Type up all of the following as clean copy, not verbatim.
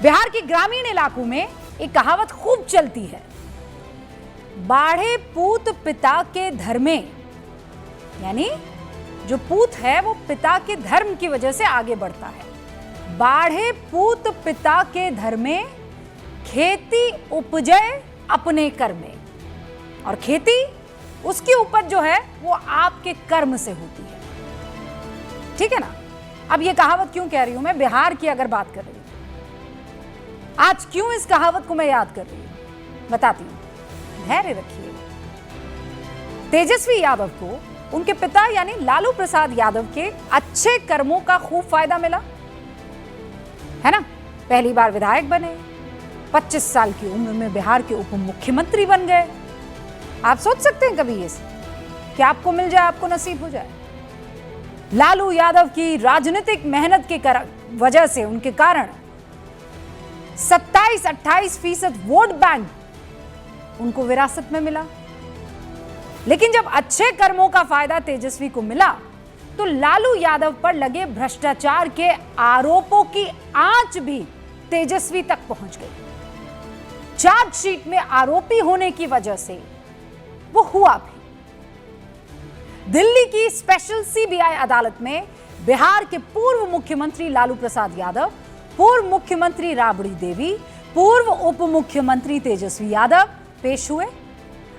बिहार के ग्रामीण इलाकों में एक कहावत खूब चलती है, बाढ़े पूत पिता के धर्मे, यानी जो पूत है वो पिता के धर्म की वजह से आगे बढ़ता है। बाढ़े पूत पिता के धर्मे, खेती उपजे अपने कर्मे। और खेती, उसकी उपज जो है वो आपके कर्म से होती है। ठीक है ना। अब ये कहावत क्यों कह रही हूं मैं? बिहार की अगर बात कर रही हूं, आज क्यों इस कहावत को मैं याद कर रही हूं, बताती हूं, धैर्य रखिए। तेजस्वी यादव को उनके पिता यानी लालू प्रसाद यादव के अच्छे कर्मों का खूब फायदा मिला, है ना। पहली बार विधायक बने, 25 साल की उम्र में बिहार के उप मुख्यमंत्री बन गए। आप सोच सकते हैं कभी ये कि आपको मिल जाए, आपको नसीब हो जाए। लालू यादव की राजनीतिक मेहनत के वजह से, उनके कारण 27-28% वोट बैंक उनको विरासत में मिला। लेकिन जब अच्छे कर्मों का फायदा तेजस्वी को मिला तो लालू यादव पर लगे भ्रष्टाचार के आरोपों की आंच भी तेजस्वी तक पहुंच गई। चार्जशीट में आरोपी होने की वजह से वो हुआ भी। दिल्ली की स्पेशल सीबीआई अदालत में बिहार के पूर्व मुख्यमंत्री लालू प्रसाद यादव, पूर्व मुख्यमंत्री राबड़ी देवी, पूर्व उप मुख्यमंत्री तेजस्वी यादव पेश हुए।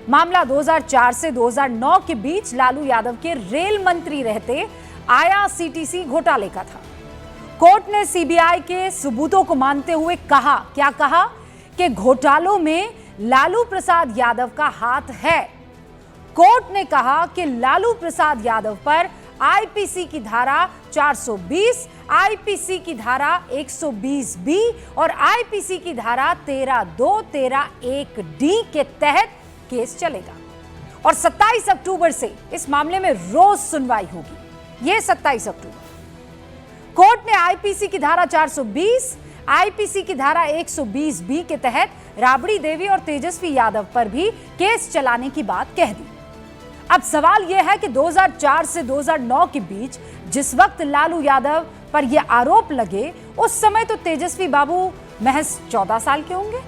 मामला 2004 से 2009 के बीच लालू यादव के रेल मंत्री रहते आईआरसीटीसी घोटाले का था। कोर्ट ने सीबीआई के सबूतों को मानते हुए कहा, क्या कहा, कि घोटालों में लालू प्रसाद यादव का हाथ है। कोर्ट ने कहा कि लालू प्रसाद यादव पर आईपीसी की धारा 420, आईपीसी की धारा 120 बी और आईपीसी की धारा 13(2), 13(1) डी के तहत केस चलेगा और 27 अक्टूबर से इस मामले में रोज सुनवाई होगी। यह 27 अक्टूबर। कोर्ट ने आईपीसी की धारा 420, आईपीसी की धारा 120 बी के तहत राबड़ी देवी और तेजस्वी यादव पर भी केस चलाने की बात कह दी। अब सवाल यह है कि 2004 से 2009 के बीच जिस वक्त लालू यादव पर यह आरोप लगे, उस समय तो तेजस्वी बाबू महज 14 साल के होंगे,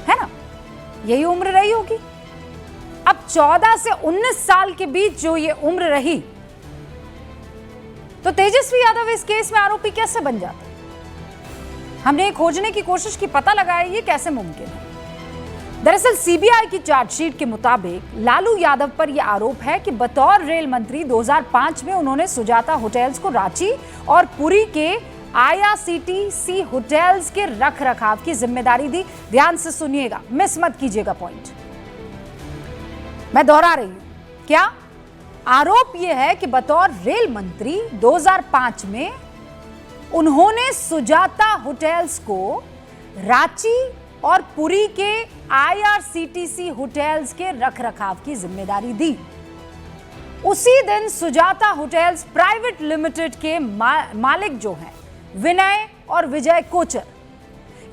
है ना। यही उम्र रही होगी। अब 14 से 19 साल के बीच जो ये उम्र रही, तो तेजस्वी यादव इस केस में आरोपी कैसे बन जाते? हमने खोजने की कोशिश की, पता लगाया ये कैसे मुमकिन है। दरअसल सीबीआई की चार्जशीट के मुताबिक लालू यादव पर यह आरोप है कि बतौर रेल मंत्री 2005 में उन्होंने सुजाता होटल्स को रांची और पुरी के आईआरसीटीसी होटल्स के रखरखाव की जिम्मेदारी दी। ध्यान से सुनिएगा, मिस मत कीजिएगा पॉइंट, मैं दोहरा रही हूं। क्या आरोप यह है कि बतौर रेल मंत्री 2005 में उन्होंने सुजाता होटल्स को रांची और पुरी के आईआरसीटीसी होटल्स के रखरखाव की जिम्मेदारी दी। उसी दिन सुजाता होटल्स प्राइवेट लिमिटेड के मालिक जो हैं विनय और विजय कोचर,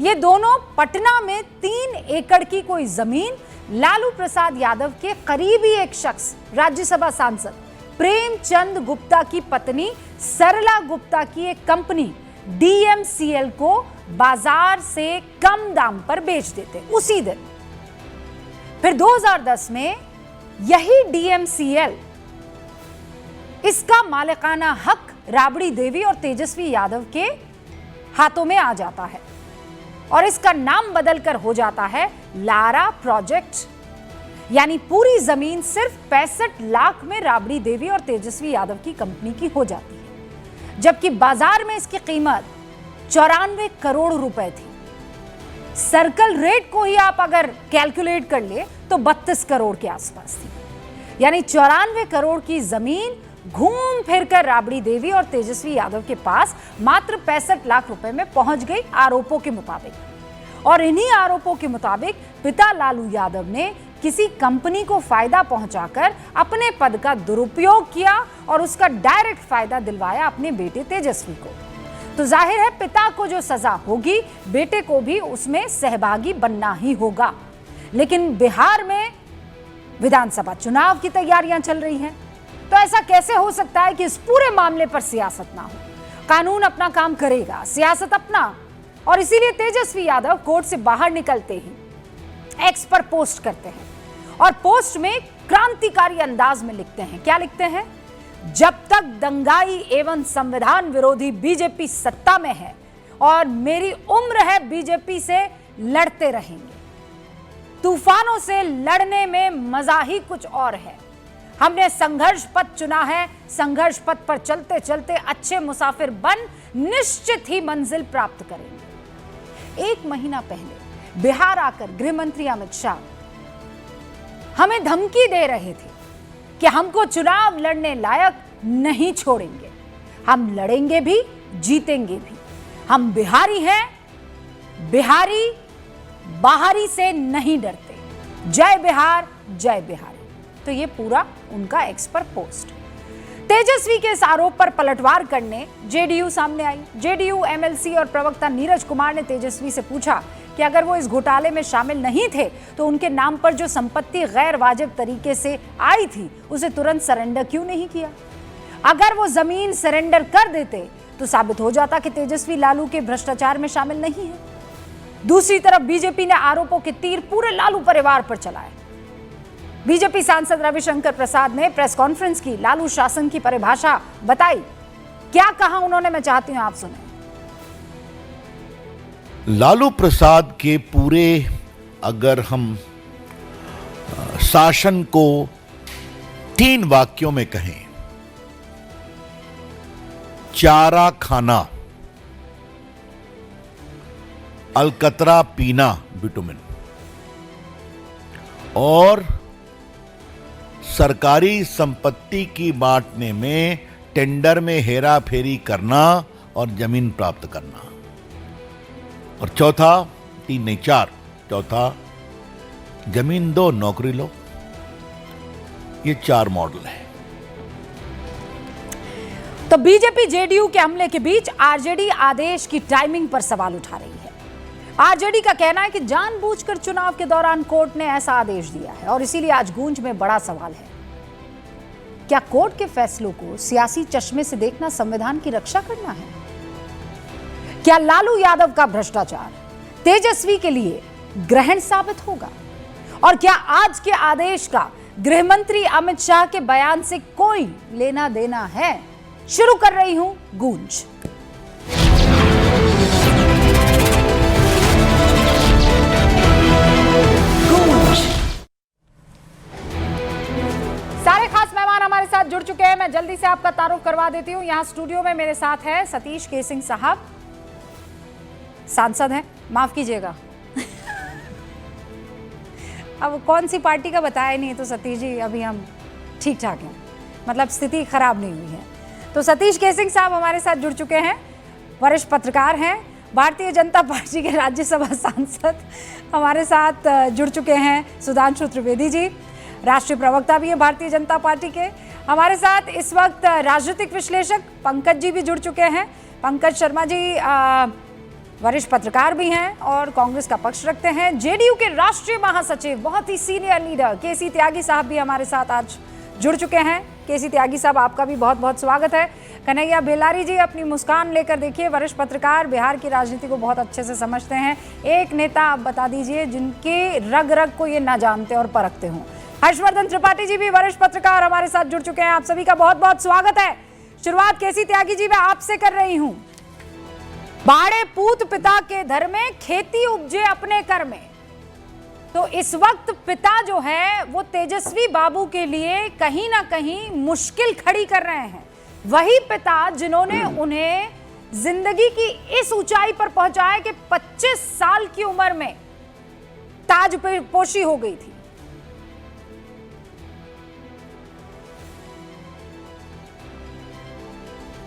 ये दोनों पटना में 3 एकड़ की कोई जमीन लालू प्रसाद यादव के करीबी एक शख्स, राज्यसभा सांसद प्रेमचंद गुप्ता की पत्नी सरला गुप्ता की एक कंपनी डीएमसीएल को बाजार से कम दाम पर बेच देते। उसी दिन फिर 2010 में यही डीएमसीएल, इसका मालिकाना हक राबड़ी देवी और तेजस्वी यादव के हाथों में आ जाता है और इसका नाम बदलकर हो जाता है लारा प्रोजेक्ट। यानी पूरी जमीन सिर्फ 65 लाख में राबड़ी देवी और तेजस्वी यादव की कंपनी की हो जाती है, जबकि बाजार में इसकी कीमत 94 करोड़ रुपए थी। सर्कल रेट को ही आप अगर कैलकुलेट कर ले तो 32 करोड़ के आसपास थी। यानी 94 करोड़ की जमीन घूम फिरकर राबड़ी देवी और तेजस्वी यादव के पास मात्र 65 लाख रुपए में पहुंच गई आरोपों के मुताबिक। और इन्हीं आरोपों के मुताबिक पिता लालू यादव ने किसी कंपनी को फायदा पहुंचाकर अपने पद का दुरुपयोग किया और उसका डायरेक्ट फायदा दिलवाया अपने बेटे तेजस्वी को। तो जाहिर है पिता को जो सजा होगी, बेटे को भी उसमें सहभागी बनना ही होगा। लेकिन बिहार में विधानसभा चुनाव की तैयारियां चल रही हैं, तो ऐसा कैसे हो सकता है कि इस पूरे मामले पर सियासत ना हो? कानून अपना काम करेगा, सियासत अपना, और इसीलिए तेजस्वी यादव कोर्ट से बाहर निकलते ही एक्स पर पोस्ट करते हैं और पोस्ट में क्रांतिकारी अंदाज में लिखते हैं। क्या लिखते हैं? जब तक दंगाई एवं संविधान विरोधी बीजेपी सत्ता में है और मेरी उम्र है बीजेपी से लड़ते रहेंगे। तूफानों से लड़ने में मजा ही कुछ और है। हमने संघर्ष पथ चुना है, संघर्ष पथ पर चलते चलते अच्छे मुसाफिर बन निश्चित ही मंजिल प्राप्त करेंगे। 1 महीना पहले बिहार आकर गृह मंत्री अमित शाह हमें धमकी दे रहे थे कि हमको चुनाव लड़ने लायक नहीं छोड़ेंगे, हम लड़ेंगे भी जीतेंगे भी। हम बिहारी हैं, बिहारी बाहरी से नहीं डरते। जय बिहार, जय बिहारी। तो ये पूरा उनका एक्स पर पोस्ट। तेजस्वी के इस आरोप पर पलटवार करने जेडीयू सामने आई। जेडीयू एमएलसी और प्रवक्ता नीरज कुमार ने तेजस्वी से पूछा कि अगर वो इस घोटाले में शामिल नहीं थे तो उनके नाम पर जो संपत्ति गैर वाजिब तरीके से आई थी उसे तुरंत सरेंडर क्यों नहीं किया? अगर वो जमीन सरेंडर कर देते तो साबित हो जाता कि तेजस्वी लालू के भ्रष्टाचार में शामिल नहीं है। दूसरी तरफ बीजेपी ने आरोपों के तीर पूरे लालू परिवार पर चलाए। बीजेपी सांसद रविशंकर प्रसाद ने प्रेस कॉन्फ्रेंस की, लालू शासन की परिभाषा बताई। क्या कहा उन्होंने, मैं चाहती हूं आप सुने। लालू प्रसाद के पूरे अगर हम शासन को 3 वाक्यों में कहें, चारा खाना, अलकतरा पीना बिटुमिन और सरकारी संपत्ति की बांटने में टेंडर में हेरा फेरी करना और जमीन प्राप्त करना, और चौथा 3 नहीं 4, चौथा जमीन दो नौकरी लो। ये 4 मॉडल है। तो बीजेपी जेडीयू के हमले के बीच आरजेडी आदेश की टाइमिंग पर सवाल उठा रही है। आरजेडी का कहना है कि जानबूझकर चुनाव के दौरान कोर्ट ने ऐसा आदेश दिया है और इसीलिए आज गूंज में बड़ा सवाल है। क्या कोर्ट के फैसलों को सियासी चश्मे से देखना संविधान की रक्षा करना है? क्या लालू यादव का भ्रष्टाचार तेजस्वी के लिए ग्रहण साबित होगा? और क्या आज के आदेश का गृह मंत्री अमित शाह के बयान से कोई लेना देना है? शुरू कर रही हूं गूंज। सारे खास मेहमान हमारे साथ जुड़ चुके हैं। मैं जल्दी से आपका तारुफ करवा देती हूं। यहां स्टूडियो में मेरे साथ है सतीश के सिंह साहब, सांसद हैं, माफ कीजिएगा अब कौन सी पार्टी का बताया नहीं तो सतीश जी अभी हम ठीक ठाक हैं, मतलब स्थिति खराब नहीं हुई है। तो सतीश के सिंह साहब हमारे साथ जुड़ चुके हैं, वरिष्ठ पत्रकार हैं, भारतीय जनता पार्टी के राज्यसभा सांसद हमारे साथ जुड़ चुके हैं। सुधांशु त्रिवेदी जी राष्ट्रीय प्रवक्ता भी हैं भारतीय जनता पार्टी के। हमारे साथ इस वक्त राजनीतिक विश्लेषक पंकज जी भी जुड़ चुके हैं। पंकज शर्मा जी वरिष्ठ पत्रकार भी हैं और कांग्रेस का पक्ष रखते हैं। जेडीयू के राष्ट्रीय महासचिव, बहुत ही सीनियर लीडर केसी त्यागी साहब भी हमारे साथ आज जुड़ चुके हैं। केसी त्यागी साहब आपका भी बहुत बहुत स्वागत है। कन्हैया बेलारी जी अपनी मुस्कान लेकर देखिए, वरिष्ठ पत्रकार, बिहार की राजनीति को बहुत अच्छे से समझते हैं। एक नेता आप बता दीजिए जिनके रग रग को ये ना जानते और परखते हों। हर्षवर्धन त्रिपाठी जी भी वरिष्ठ पत्रकार हमारे साथ जुड़ चुके हैं। आप सभी का बहुत बहुत स्वागत है। शुरुआत केसी त्यागी जी मैं आपसे कर रही हूं। बाड़े पूत पिता के धर में, खेती उपजे अपने कर में। तो इस वक्त पिता जो है वो तेजस्वी बाबू के लिए कहीं ना कहीं मुश्किल खड़ी कर रहे हैं। वही पिता जिन्होंने उन्हें जिंदगी की इस ऊंचाई पर पहुंचाया कि 25 साल की उम्र में ताज पोशी हो गई थी।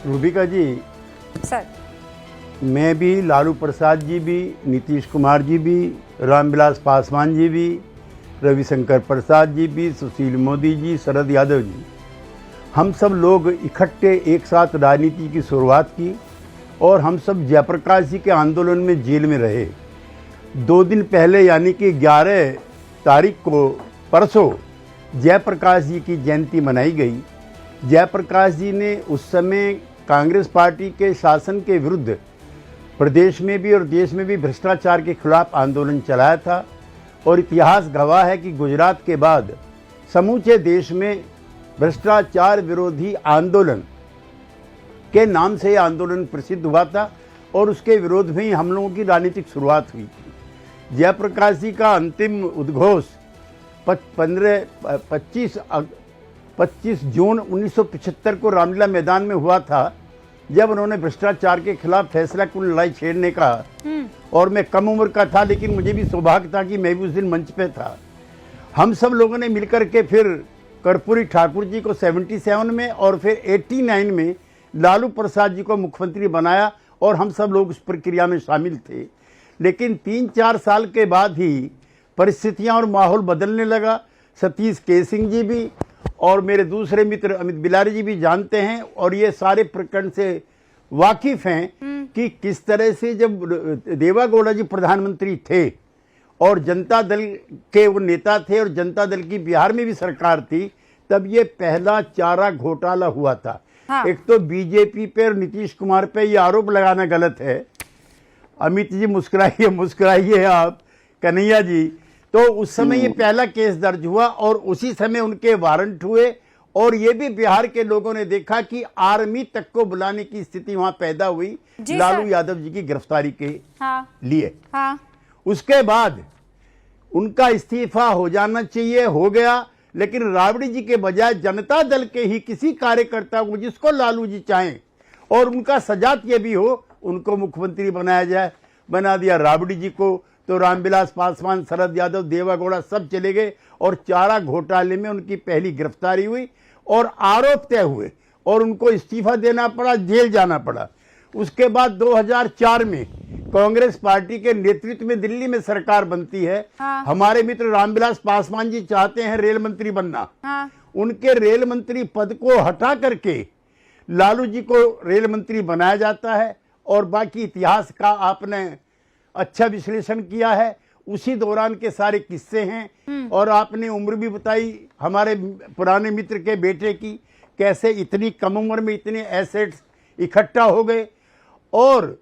रूबिका जी सर, मैं भी, लालू प्रसाद जी भी, नीतीश कुमार जी भी, रामविलास पासवान जी भी, रविशंकर प्रसाद जी भी, सुशील मोदी जी, शरद यादव जी, हम सब लोग इकट्ठे एक साथ राजनीति की शुरुआत की और हम सब जयप्रकाश जी के आंदोलन में जेल में रहे। 2 दिन पहले यानी कि 11 तारीख को परसों जयप्रकाश जी की जयंती मनाई गई। जयप्रकाश जी ने उस समय कांग्रेस पार्टी के शासन के विरुद्ध प्रदेश में भी और देश में भी भ्रष्टाचार के खिलाफ आंदोलन चलाया था और इतिहास गवाह है कि गुजरात के बाद समूचे देश में भ्रष्टाचार विरोधी आंदोलन के नाम से यह आंदोलन प्रसिद्ध हुआ था और उसके विरोध में ही हम लोगों की राजनीतिक शुरुआत हुई थी। जयप्रकाश जी का अंतिम उद्घोष 25 जून 1975 को रामलीला मैदान में हुआ था, जब उन्होंने भ्रष्टाचार के खिलाफ फैसला कुल लड़ाई छेड़ने का। और मैं कम उम्र का था, लेकिन मुझे भी सौभाग्य था कि मैं भी उस दिन मंच पे था। हम सब लोगों ने मिलकर के फिर कर्पूरी ठाकुर जी को 77 में और फिर 89 में लालू प्रसाद जी को मुख्यमंत्री बनाया और हम सब लोग उस प्रक्रिया में शामिल थे। लेकिन 3-4 साल के बाद ही परिस्थितियां और माहौल बदलने लगा। सतीश के सिंह जी भी और मेरे दूसरे मित्र अमित बिलारी जी भी जानते हैं और ये सारे प्रकरण से वाकिफ हैं कि किस तरह से जब देवागौड़ा जी प्रधानमंत्री थे और जनता दल के वो नेता थे और जनता दल की बिहार में भी सरकार थी, तब ये पहला चारा घोटाला हुआ था। हाँ। एक तो बीजेपी पे और नीतीश कुमार पे ये आरोप लगाना गलत है। अमित जी मुस्कुराइए आप, कन्हैया जी। तो उस समय ये पहला केस दर्ज हुआ और उसी समय उनके वारंट हुए और ये भी बिहार के लोगों ने देखा कि आर्मी तक को बुलाने की स्थिति वहां पैदा हुई लालू यादव जी की गिरफ्तारी के लिए। उसके बाद उनका इस्तीफा हो जाना चाहिए, हो गया, लेकिन राबड़ी जी के बजाय जनता दल के ही किसी कार्यकर्ता को, जिसको लालू जी चाहें और उनका सजात ये भी हो, उनको मुख्यमंत्री बनाया जाए। बना दिया राबड़ी जी को, तो रामविलास पासवान, शरद यादव, देवागौड़ा सब चले गए और चारा घोटाले में उनकी पहली गिरफ्तारी हुई और आरोप तय हुए और उनको इस्तीफा देना पड़ा, जेल जाना पड़ा। उसके बाद 2004 में कांग्रेस पार्टी के नेतृत्व में दिल्ली में सरकार बनती है। हमारे मित्र रामविलास पासवान जी चाहते हैं रेल मंत्री बनना। उनके रेल मंत्री पद को हटा करके लालू जी को रेल मंत्री बनाया जाता है और बाकी इतिहास का आपने अच्छा विश्लेषण किया है। उसी दौरान के सारे किस्से हैं और आपने उम्र भी बताई हमारे पुराने मित्र के बेटे की, कैसे इतनी कम उम्र में इतने एसेट्स इकट्ठा हो गए। और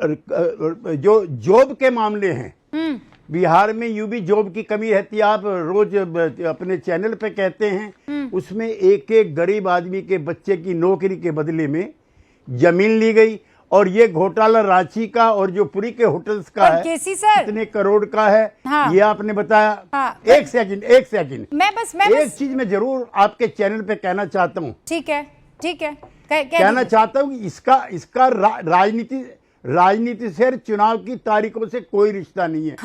जो जॉब के मामले हैं, बिहार में यूं भी जॉब की कमी रहती है, आप रोज अपने चैनल पे कहते हैं। उसमें एक एक गरीब आदमी के बच्चे की नौकरी के बदले में जमीन ली गई और ये घोटाला रांची का और जो पुरी के होटल्स का है, कितने करोड़ का है। ये आपने बताया। एक सेकंड मैं एक चीज में जरूर आपके चैनल पे कहना चाहता हूँ। ठीक है कहना चाहता हूँ इसका राजनीति से चुनाव की तारीखों से कोई रिश्ता नहीं है।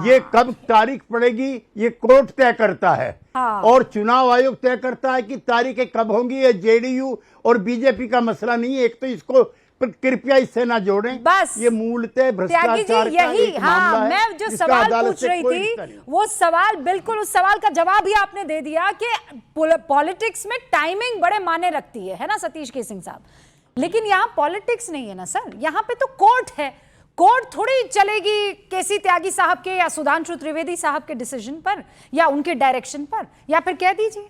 ये कब तारीख पड़ेगी ये कोर्ट तय करता है और चुनाव आयोग तय करता है कि तारीखें कब होंगी। ये जेडीयू और बीजेपी का मसला नहीं है। एक तो इसको कृपया इससे ना जोड़ें, बस ये मूलतः भ्रष्टाचार का एक मामला है। मैं जो सवाल पूछ रही थी वो सवाल, बिल्कुल उस सवाल का जवाब ही आपने दे दिया कि पॉलिटिक्स में टाइमिंग बड़े मायने रखती है ना सतीश के सिंह साहब। लेकिन यहाँ पॉलिटिक्स नहीं है ना सर, यहाँ पे तो कोर्ट है। कोर्ट थोड़ी चलेगी केसी त्यागी साहब के या सुधांशु त्रिवेदी साहब के डिसीजन पर या उनके डायरेक्शन पर, या फिर कह दीजिए।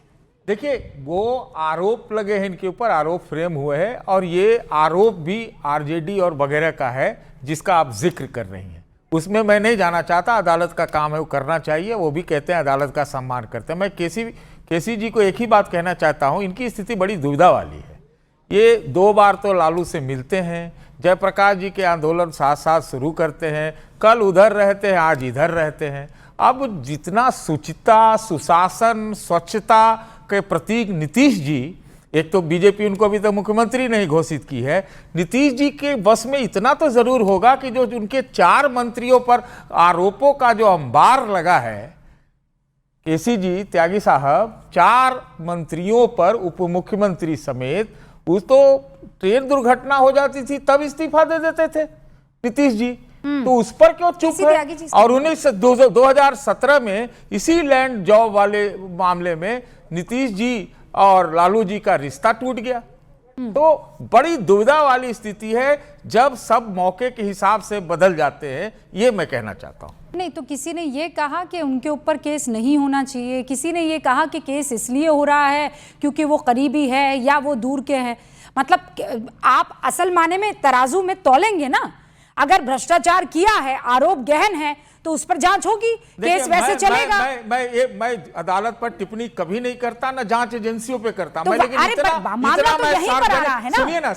देखिए, वो आरोप लगे हैं इनके ऊपर, आरोप फ्रेम हुए हैं और ये आरोप भी आरजेडी और वगैरह का है जिसका आप जिक्र कर रही हैं। उसमें मैं नहीं जाना चाहता, अदालत का काम है वो करना चाहिए। वो भी कहते हैं अदालत का सम्मान करते हैं। मैं केसी जी को एक ही बात कहना चाहता हूँ, इनकी स्थिति बड़ी दुविधा वाली है। ये 2 बार तो लालू से मिलते हैं, जयप्रकाश जी के आंदोलन साथ साथ शुरू करते हैं, कल उधर रहते हैं, आज इधर रहते हैं। अब जितना शुचिता, सुशासन, स्वच्छता के प्रतीक नीतीश जी, एक तो बीजेपी उनको अभी तक मुख्यमंत्री नहीं घोषित की है, नीतीश जी के बस में इतना तो जरूर होगा कि जो उनके 4 मंत्रियों पर आरोपों का जो अंबार लगा है, केसी जी त्यागी साहब 4 मंत्रियों पर, उप मुख्यमंत्री समेत, उस तो ट्रेन दुर्घटना हो जाती थी तब इस्तीफा दे देते थे नीतीश जी, तो उस पर क्यों चुप है। और 2017 में इसी लैंड जॉब वाले मामले में नीतीश जी और लालू जी का रिश्ता टूट गया। तो बड़ी दुविधा वाली स्थिति है जब सब मौके के हिसाब से बदल जाते हैं, ये मैं कहना चाहता हूं। नहीं तो किसी ने ये कहा कि उनके ऊपर केस नहीं होना चाहिए, किसी ने ये कहा कि केस इसलिए हो रहा है क्योंकि वो करीबी है या वो दूर के हैं। मतलब आप असल माने में तराजू में तौलेंगे ना। अगर भ्रष्टाचार किया है, आरोप गहन है, तो उस पर जांच होगी, केस वैसे चलेगा। मैं अदालत पर टिप्पणी कभी नहीं करता, ना जांच एजेंसियों पे करता। तो मैं लेकिन मामला तो यहीं पर आ रहा है ना। सुनिए ना,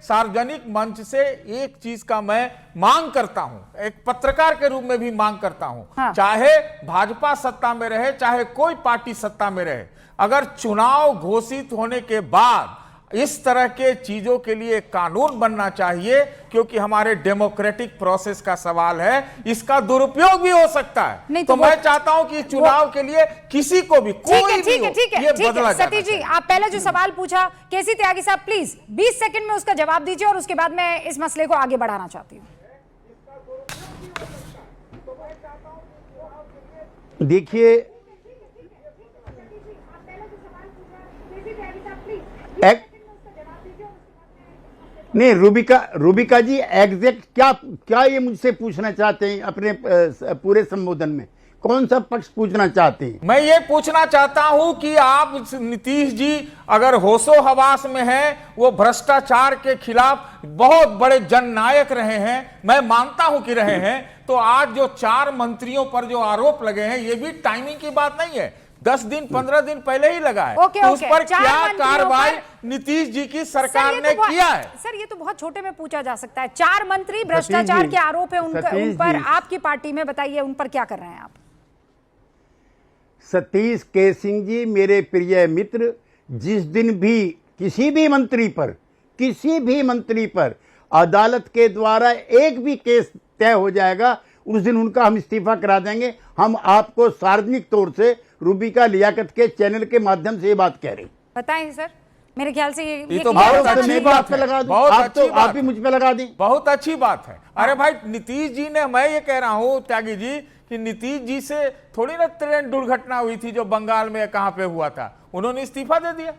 सार्वजनिक मंच से एक चीज का मैं मांग करता हूं, एक पत्रकार के रूप में भी मांग करता हूं। हाँ। चाहे भाजपा सत्ता में रहे, चाहे कोई पार्टी सत्ता में रहे, अगर चुनाव घोषित होने के बाद इस तरह के चीजों के लिए कानून बनना चाहिए, क्योंकि हमारे डेमोक्रेटिक प्रोसेस का सवाल है, इसका दुरुपयोग भी हो सकता है। तो मैं चाहता हूं कि चुनाव के लिए किसी को भी कोई भी ये बदला जाना सतीश जी, आप पहले जो सवाल पूछा, केसी त्यागी साहब प्लीज 20 सेकंड में उसका जवाब दीजिए, और उसके बाद मैं इस मसले को आगे बढ़ाना चाहती हूँ। देखिए, नहीं, रूबिका जी एग्जैक्ट क्या ये मुझसे पूछना चाहते हैं अपने पूरे संबोधन में? कौन सा पक्ष पूछना चाहते हैं? मैं ये पूछना चाहता हूं कि आप नीतीश जी अगर होशो हवास में हैं, वो भ्रष्टाचार के खिलाफ बहुत बड़े जननायक रहे हैं, मैं मानता हूं कि रहे हैं, तो आज जो 4 मंत्रियों पर जो आरोप लगे हैं, ये भी टाइमिंग की बात नहीं है। 10 दिन 15 दिन पहले ही लगा है। तो उस पर क्या कार्रवाई नीतीश जी की सरकार ने किया है? सर, ये तो बहुत छोटे में पूछा जा सकता है। 4 मंत्री भ्रष्टाचार के आरोप है उन पर आपकी पार्टी में, बताइए उन पर क्या कर रहे हैं आप? सतीश के सिंह जी मेरे प्रिय मित्र, जिस दिन भी किसी भी मंत्री पर अदालत के द्वारा एक भी केस तय हो जाएगा, उस दिन उनका हम इस्तीफा करा देंगे। हम आपको सार्वजनिक तौर से रूबिका लियाकत के चैनल के माध्यम से ये बात कह रहे हैं। बताएं सर, मेरे ख्याल से ये तो बहुत अच्छी बात है, आप भी मुझ पे लगा दें। बहुत अच्छी बात है। अरे भाई, नीतीश जी ने, मैं ये कह रहा हूं त्यागी जी, कि नीतीश जी से थोड़ी ना ट्रेन दुर्घटना हुई थी जो बंगाल में कहां पे हुआ था, उन्होंने इस्तीफा दे दिया।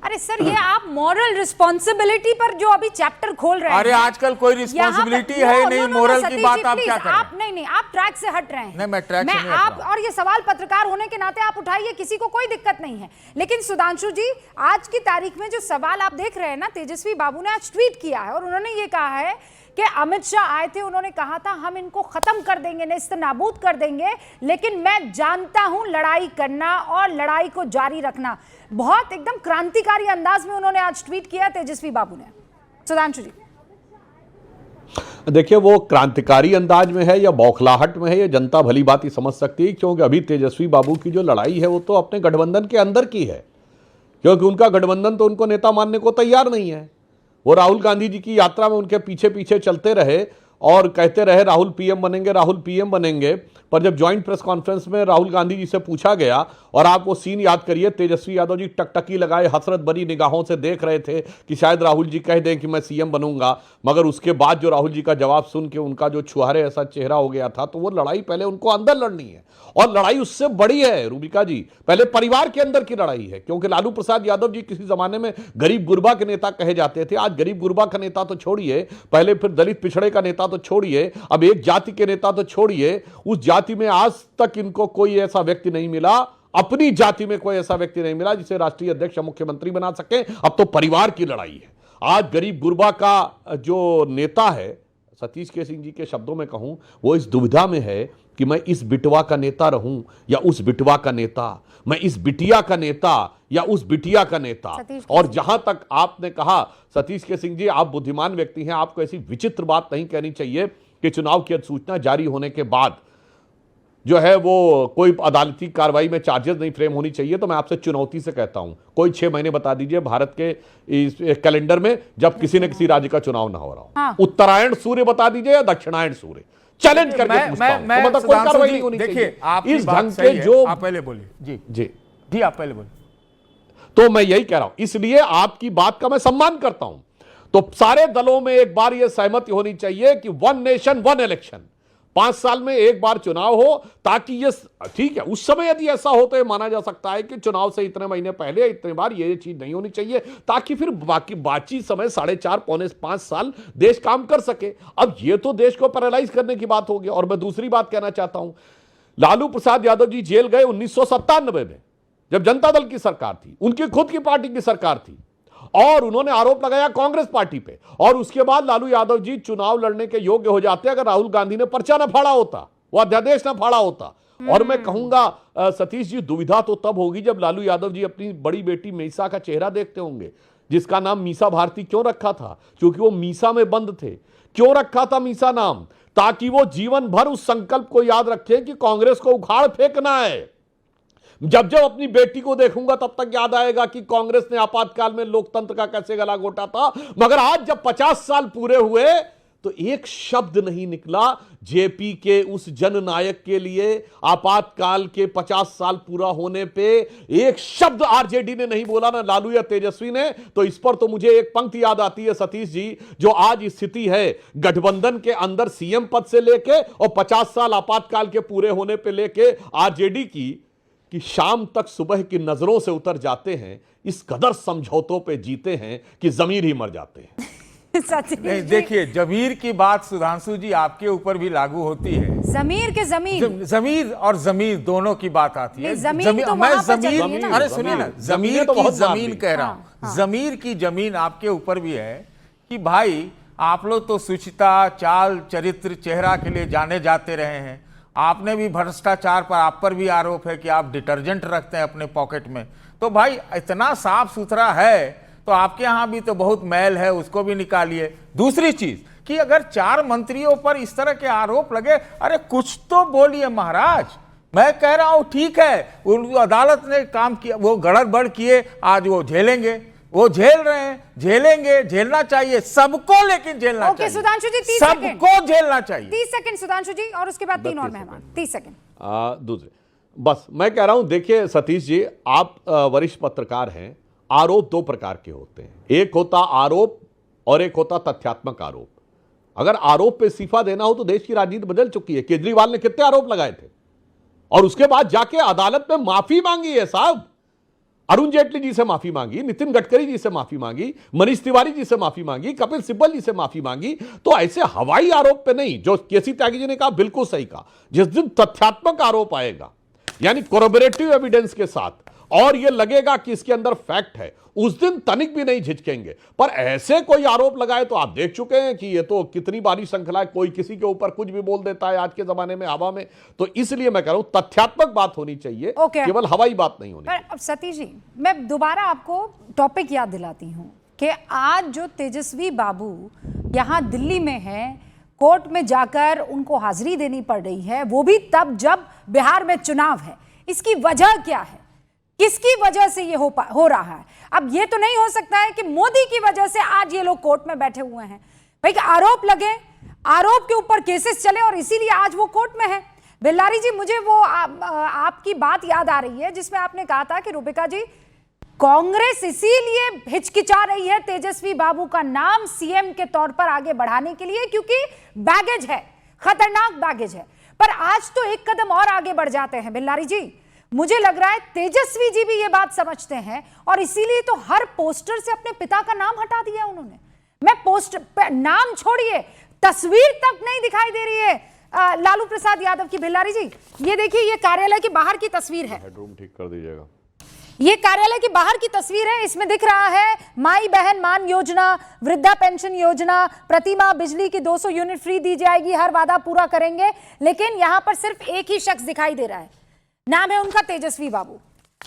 अरे सर, ये आप मॉरल रिस्पॉन्सिबिलिटी पर जो अभी चैप्टर खोल रहे हैं। अरे आजकल कोई रिस्पॉन्सिबिलिटी है नहीं, मोरल की बात आप क्या कर रहे हैं? आप नहीं, आप ट्रैक से हट रहे हैं। नहीं, मैं ट्रैक से नहीं हट आप, और ये सवाल पत्रकार होने के नाते आप उठाइए, किसी को कोई दिक्कत नहीं है। लेकिन सुधांशु जी, आज की तारीख में जो सवाल आप देख रहे हैं ना, तेजस्वी बाबू ने आज ट्वीट किया है और उन्होंने ये कहा है कि अमित शाह आए थे, उन्होंने कहा था हम इनको खत्म कर देंगे, नेस्तनाबूद कर देंगे, लेकिन मैं जानता हूं लड़ाई करना और लड़ाई को जारी रखना। बहुत एकदम क्रांतिकारी अंदाज में उन्होंने आज ट्वीट किया तेजस्वी बाबू ने। सुधांशु जी, देखिए, वो क्रांतिकारी अंदाज में है या बौखलाहट में है, ये जनता भली बात ही समझ सकती है, क्योंकि अभी तेजस्वी बाबू की जो लड़ाई है वो तो अपने गठबंधन के अंदर की है, क्योंकि उनका गठबंधन तो उनको नेता मानने को तैयार नहीं है। वो राहुल गांधी जी की यात्रा में उनके पीछे पीछे चलते रहे और कहते रहे राहुल पीएम बनेंगे, राहुल पीएम बनेंगे। पर जब ज्वाइंट प्रेस कॉन्फ्रेंस में राहुल गांधी जी से पूछा गया, और आप वो सीन याद करिए, तेजस्वी यादव जी टकटकी लगाए हसरत भरी निगाहों से देख रहे थे कि शायद राहुल जी कह दें कि मैं सीएम बनूंगा, मगर उसके बाद जो राहुल जी का जवाब सुन के उनका जो छुहारे ऐसा चेहरा हो गया था, तो वो लड़ाई पहले उनको अंदर लड़नी है, और लड़ाई उससे बड़ी है रूबिका जी, पहले परिवार के अंदर की लड़ाई है। क्योंकि लालू प्रसाद यादव जी किसी जमाने में गरीब गुरबा के नेता कहे जाते थे, आज गरीब गुरबा का नेता तो छोड़िए, पहले फिर दलित पिछड़े का नेता तो छोड़िए, अब एक जाति के नेता तो छोड़िए, उस जाति में आज तक इनको कोई ऐसा व्यक्ति नहीं मिला, अपनी जाति में कोई ऐसा व्यक्ति नहीं मिला जिसे राष्ट्रीय अध्यक्ष या मुख्यमंत्री बना सके। अब तो परिवार की लड़ाई है। आज गरीब गुरबा का जो नेता है, सतीश के सिंह जी के शब्दों में कहूं, वो इस दुविधा में है कि मैं इस बिटवा का नेता रहूं या उस बिटवा का नेता, मैं इस बिटिया का नेता या उस बिटिया का नेता। और जहां तक आपने कहा, सतीश के सिंह जी, आप बुद्धिमान व्यक्ति हैं, आपको ऐसी विचित्र बात नहीं कहनी चाहिए कि चुनाव की अधिसूचना जारी होने के बाद जो है वो कोई अदालती कार्रवाई में चार्जेस नहीं फ्रेम होनी चाहिए। तो मैं आपसे चुनौती से कहता हूं, कोई 6 महीने बता दीजिए भारत के इस कैलेंडर में जब किसी न किसी राज्य का चुनाव ना हो रहा हो। हाँ। उत्तरायण सूर्य बता दीजिए या दक्षिणायण सूर्य, चैलेंज करके पूछता हूं। तो मतलब कोई कार्रवाई नहीं होनी चाहिए। इस ढंग के जो आप पहले बोलिए जी जी जी आप पहले बोलिए। तो मैं यही कह रहा हूं, इसलिए आपकी बात का मैं सम्मान करता हूं। तो सारे दलों में एक बार यह सहमति होनी चाहिए कि 1 नेशन 1 इलेक्शन, 5 साल में एक बार चुनाव हो, ताकि ये ठीक है। उस समय यदि ऐसा हो तो ये माना जा सकता है कि चुनाव से इतने महीने पहले इतने बार ये चीज नहीं होनी चाहिए, ताकि फिर बाकी समय 4.5 पौने 5 साल देश काम कर सके। अब ये तो देश को पैरालाइज करने की बात होगी। और मैं दूसरी बात कहना चाहता हूं, लालू प्रसाद यादव जी जेल गए 1997 में, जब जनता दल की सरकार थी, उनकी खुद की पार्टी की सरकार थी, और उन्होंने आरोप लगाया कांग्रेस पार्टी पे, और उसके बाद लालू यादव जी चुनाव लड़ने के योग्य हो जाते अगर राहुल गांधी ने पर्चा ना फाड़ा होता, वो अध्यादेश ना फाड़ा होता। और मैं कहूंगा सतीश जी, दुविधा तो तब होगी जब लालू यादव जी अपनी बड़ी बेटी मीसा का चेहरा देखते होंगे, जिसका नाम मीसा भारती क्यों रखा था? क्योंकि वो मीसा में बंद थे। क्यों रखा था मीसा नाम? ताकि वो जीवन भर उस संकल्प को याद रखें कि कांग्रेस को उखाड़ फेंकना है। जब जब अपनी बेटी को देखूंगा तब तक याद आएगा कि कांग्रेस ने आपातकाल में लोकतंत्र का कैसे गला घोटा था। मगर आज जब 50 साल पूरे हुए तो एक शब्द नहीं निकला जेपी के उस जननायक के लिए। आपातकाल के 50 साल पूरा होने पे एक शब्द आरजेडी ने नहीं बोला, ना लालू या तेजस्वी ने। तो इस पर तो मुझे एक पंक्ति याद आती है सतीश जी, जो आज स्थिति है गठबंधन के अंदर सीएम पद से लेके और 50 साल आपातकाल के पूरे होने पे लेके आरजेडी की, कि शाम तक सुबह की नजरों से उतर जाते हैं, इस कदर समझौतों पे जीते हैं कि जमीर ही मर जाते हैं। नहीं, देखिए, जमीर की बात सुधांशु जी आपके ऊपर भी लागू होती है। जमीर के जमीर और जमीर दोनों की बात आती है। जमीन तो मैं वहां पर जमीर, चलिए ना। अरे सुनिए ना, जमीर तो की बहुत जमीन बात कह रहा हूं, जमीर की जमीन आपके ऊपर भी है कि भाई आप लोग तो शुचिता, चाल, चरित्र, चेहरा के लिए जाने जाते रहे हैं। आपने भी भ्रष्टाचार पर, आप पर भी आरोप है कि आप डिटर्जेंट रखते हैं अपने पॉकेट में। तो भाई इतना साफ सुथरा है तो आपके यहां भी तो बहुत मैल है, उसको भी निकालिए। दूसरी चीज कि अगर 4 मंत्रियों पर इस तरह के आरोप लगे, अरे कुछ तो बोलिए महाराज। मैं कह रहा हूं ठीक है, उन अदालत ने काम किया, वो गड़बड़ किए, आज वो झेलेंगे, वो झेल रहे हैं, झेलेंगे, झेलना चाहिए सबको, लेकिन झेलना चाहिए। सुधांशु जी 30 सेकंड, सबको झेलना चाहिए। 30 सेकंड सुधांशु जी, और उसके बाद 3 और मेहमान। 30 सेकंड। दूसरे, बस मैं कह रहा हूं, देखिए सतीश जी, आप वरिष्ठ पत्रकार हैं। आरोप 2 प्रकार के होते हैं, एक होता आरोप और एक होता तथ्यात्मक आरोप। अगर आरोप पे इस्तीफा देना हो तो देश की राजनीति बदल चुकी है। केजरीवाल ने कितने आरोप लगाए थे और उसके बाद जाके अदालत में माफी मांगी है साहब। अरुण जेटली जी से माफी मांगी, नितिन गडकरी जी से माफी मांगी, मनीष तिवारी जी से माफी मांगी, कपिल सिब्बल जी से माफी मांगी। तो ऐसे हवाई आरोप पे नहीं, जो केसी त्यागी जी ने कहा बिल्कुल सही कहा। जिस दिन तथ्यात्मक आरोप आएगा, यानी कोरबोरेटिव एविडेंस के साथ, और यह लगेगा कि इसके अंदर फैक्ट है, उस दिन तनिक भी नहीं झिझकेंगे। पर ऐसे कोई आरोप लगाए तो आप देख चुके हैं कि ये तो कितनी बारी श्रृंखला है, कोई किसी के ऊपर कुछ भी बोल देता है आज के जमाने में हवा में। तो इसलिए मैं कह रहा हूं तथ्यात्मक बात होनी चाहिए, केवल हवाई बात नहीं होनी। पर अब सतीश जी, मैं दोबारा आपको टॉपिक याद दिलाती हूं कि आज जो तेजस्वी बाबू यहां दिल्ली में है, कोर्ट में जाकर उनको हाजिरी देनी पड़ रही है, वो भी तब जब बिहार में चुनाव है। इसकी वजह क्या है? किसकी वजह से ये हो रहा है? अब ये तो नहीं हो सकता है कि मोदी की वजह से आज ये लोग कोर्ट में बैठे हुए हैं। भाई आरोप लगे, आरोप के ऊपर केसेस चले और इसीलिए आज वो कोर्ट में है। बेल्लारी जी, मुझे वो आपकी बात याद आ रही है जिसमें आपने कहा था कि रूबिका जी, कांग्रेस इसीलिए हिचकिचा रही है तेजस्वी बाबू का नाम सीएम के तौर पर आगे बढ़ाने के लिए, क्योंकि बैगेज है, खतरनाक बैगेज है। पर आज तो एक कदम और आगे बढ़ जाते हैं बेल्लारी जी। मुझे लग रहा है तेजस्वी जी भी ये बात समझते हैं और इसीलिए तो हर पोस्टर से अपने पिता का नाम हटा दिया उन्होंने। मैं पोस्टर, नाम छोड़िए, तस्वीर तक नहीं दिखाई दे रही है लालू प्रसाद यादव की। बेल्लारी जी, ये देखिए, ये कार्यालय के बाहर की तस्वीर है। हेडरूम ठीक कर दीजिएगा। ये कार्यालय की बाहर की तस्वीर है। इसमें दिख रहा है माई बहन मान योजना, वृद्धा पेंशन योजना, प्रतिमाह बिजली की 200 यूनिट फ्री दी जाएगी, हर वादा पूरा करेंगे। लेकिन यहां पर सिर्फ एक ही शख्स दिखाई दे रहा है, नाम है उनका तेजस्वी बाबू।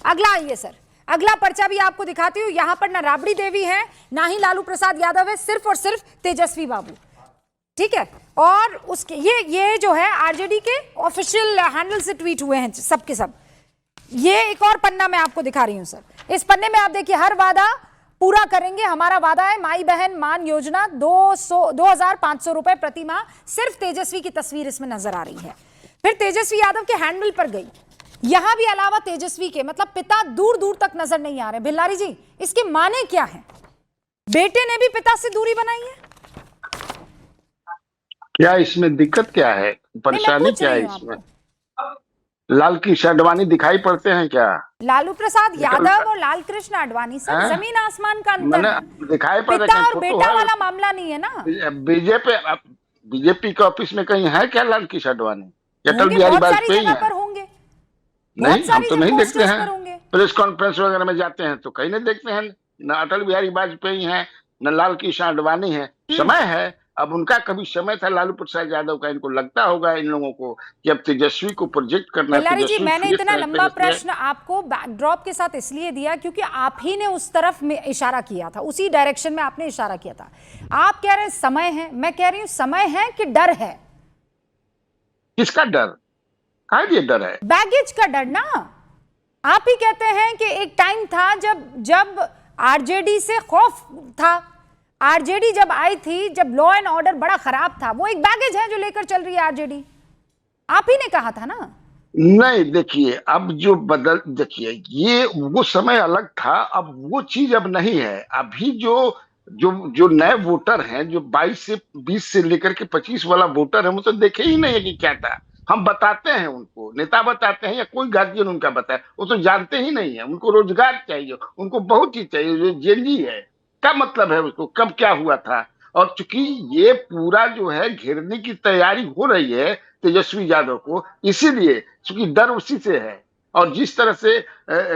अगला आइए सर, अगला पर्चा भी आपको दिखाती हूं। यहां पर ना राबड़ी देवी है, ना ही लालू प्रसाद यादव है, सिर्फ और सिर्फ तेजस्वी बाबू। ठीक है, और उसके ये जो है आरजेडी के ऑफिशियल हैंडल से ट्वीट हुए हैं सबके सब। ये एक और पन्ना मैं आपको दिखा रही हूं सर। इस पन्ने में आप देखिए, हर वादा पूरा करेंगे, हमारा वादा है, माई बहन मान योजना, 2500 रुपए प्रति माह। सिर्फ तेजस्वी की तस्वीर इसमें नजर आ रही है। फिर तेजस्वी यादव के हैंडल पर गई, यहां भी अलावा तेजस्वी के मतलब पिता दूर दूर तक नजर नहीं आ रहे। बिल्लारी जी, इसके माने क्या है? बेटे ने भी पिता से दूरी बनाई है क्या? इसमें दिक्कत क्या है? परेशानी क्या है इसमें? लाल कृष्ण आडवाणी दिखाई पड़ते हैं क्या? लालू प्रसाद यादव और लाल कृष्ण आडवाणी सर, जमीन आसमान का अंतर है। दिखाई पड़ पिता और बेटा वाला मामला नहीं है ना। बीजेपी के ऑफिस में कहीं है क्या लाल कृष्ण आडवाणी? अटल होंगे, बिहारी बहुत सारी वाजपेयी जगह पर है? होंगे, नहीं, हम तो नहीं देखते पोस्टर्स पर हैं। होंगे। प्रेस कॉन्फ्रेंस वगैरह में जाते हैं तो कहीं नहीं देखते हैं न अटल बिहारी वाजपेयी हैं, न लाल कृष्ण आडवाणी है। समय है, अब उनका कभी समय था लालू प्रसाद यादव का, इनको लगता होगा इन लोगों को कि अब तेजस्वी को प्रोजेक्ट करना है। बेल्लारी जी, तेजस्वी मैंने फिर इतना से लंबा तेजस्वी है। प्रश्न आपको बैकड्रॉप के साथ इसलिए दिया क्योंकि आप ही ने उस तरफ में इशारा किया था, उसी डायरेक्शन में आपने इशारा किया था। आप कह रहे हैं समय है, मैं कह रही हूं समय है कि डर है? किसका डर? कहा ये डर है? बैगेज का डर ना। आप ही कहते हैं कि एक टाइम था जब आरजेडी से खौफ था, आरजेडी जब आई थी, जब लॉ एंड ऑर्डर बड़ा खराब था, वो एक बैगेज है जो लेकर चल रही है आरजेडी। आप ही ने कहा था ना। नहीं, देखिए अब जो देखिए ये वो समय अलग था, अब वो चीज अब नहीं है। अभी जो जो जो नए वोटर हैं, जो 22 से 20 से लेकर के 25 वाला वोटर है, वो तो देखे ही नहीं है कि क्या था। हम बताते हैं उनको, नेता बताते हैं या कोई गार्जियन उनका बताए, वो तो जानते ही नहीं है। उनको रोजगार चाहिए, उनको बहुत चीज चाहिए। जो जेनजी है, क्या मतलब है उसको, कब क्या हुआ था। और चूंकि ये पूरा जो है घेरने की तैयारी हो रही है तेजस्वी यादव को, इसीलिए चूंकि डर उसी से है। और जिस तरह से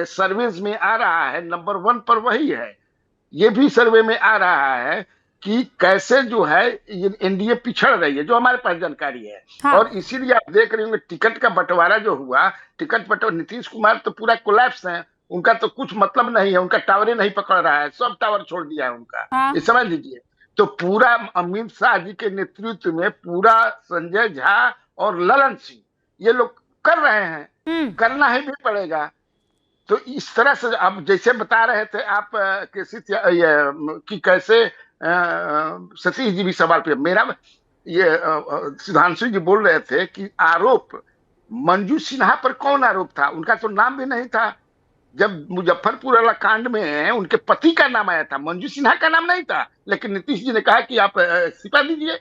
सर्वेज में आ रहा है, नंबर 1 पर वही है। ये भी सर्वे में आ रहा है कि कैसे जो है ये एनडीए पिछड़ रही है, जो हमारे पास जानकारी है। हाँ। और इसीलिए आप देख रहे होंगे टिकट का बंटवारा जो हुआ, टिकट बंटवारा, नीतीश कुमार तो पूरा कोलैप्स है, उनका तो कुछ मतलब नहीं है, उनका टावरे नहीं पकड़ रहा है, सब टावर छोड़ दिया है उनका। हाँ। ये समझ लीजिए। तो पूरा अमित शाह जी के नेतृत्व में पूरा संजय झा और ललन सिंह ये लोग कर रहे हैं, करना ही भी पड़ेगा। तो इस तरह से अब जैसे बता रहे थे आप कि कैसे सतीश जी भी सवाल पे, मेरा ये सुधांशु जी बोल रहे थे कि आरोप मंजू सिन्हा पर कौन आरोप था, उनका तो नाम भी नहीं था। जब मुजफ्फरपुर वाला कांड में उनके पति का नाम आया था, मंजू सिन्हा का नाम नहीं था। लेकिन नीतीश जी ने कहा कि आप इस्तीफा दीजिए।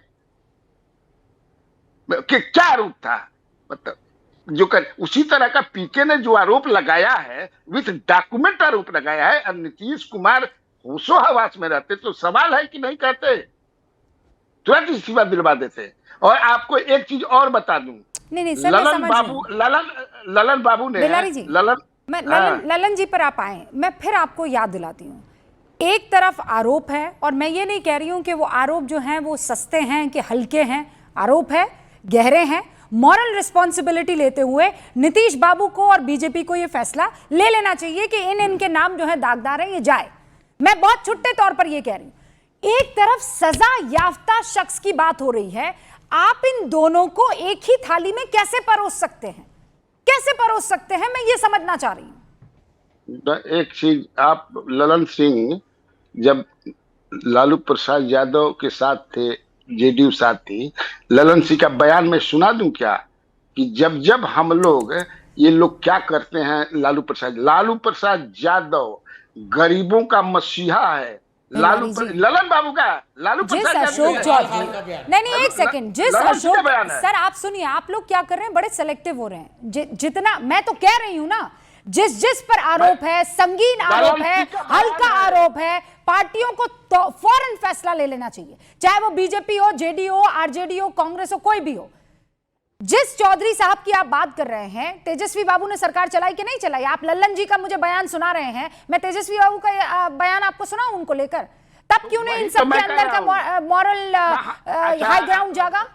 कि क्या आरोप था, मतलब जो कर उसी तरह का पीके ने जो आरोप लगाया है, विथ डॉक्यूमेंट आरोप लगाया है। और नीतीश कुमार होशो हवास में रहते तो सवाल है कि नहीं कहते, तुरंत इस्तीफा दिलवा देते। और आपको एक चीज और बता दूं, नहीं सर, मैं समझ रही हूं। ललन बाबू ने, बेल्लारी जी, ललन जी पर आप आए, मैं फिर आपको याद दिलाती हूँ। एक तरफ आरोप है, और मैं ये नहीं कह रही हूं कि वो आरोप जो हैं वो सस्ते हैं कि हल्के हैं, आरोप है, गहरे हैं। मॉरल रिस्पॉन्सिबिलिटी लेते हुए नीतीश बाबू को और बीजेपी को ये फैसला ले लेना चाहिए कि इनके नाम जो है दागदार है, ये जाए। मैं बहुत छुट्टे तौर पर ये कह रही हूं। एक तरफ सजा याफ्ता शख्स की बात हो रही है, आप इन दोनों को एक ही थाली में कैसे परोस सकते हैं, कैसे परोस सकते हैं, मैं ये समझना चाह रही हूं। एक चीज, आप ललन सिंह जब लालू प्रसाद यादव के साथ थे, जेडीयू साथी, ललन सिंह का बयान में सुना दूं क्या, कि जब हम लोग ये लोग क्या करते हैं, लालू प्रसाद यादव गरीबों का मसीहा है। ललन बाबू का, लालू प्रसाद अशोक चौधरी, नहीं एक सेकंड, जिस अशोक, सर आप सुनिए, आप लोग क्या कर रहे हैं, बड़े सेलेक्टिव हो रहे हैं। जितना मैं तो कह रही हूं ना, जिस पर आरोप है, संगीन आरोप है, हल्का आरोप है, पार्टियों को तो फौरन फैसला ले लेना चाहिए, चाहे वो बीजेपी हो, जेडीयू हो, आरजेडी हो, कांग्रेस हो, कोई भी हो। जिस चौधरी साहब की आप बात कर रहे हैं, तेजस्वी बाबू ने सरकार चलाई कि नहीं चलाई? आप लल्लन जी का मुझे बयान सुना रहे हैं, मैं तेजस्वी बाबू का बयान आपको सुनाऊं उनको लेकर, तब क्यों नहीं इन सबके अंदर का मॉरल हाई ग्राउंड जागा?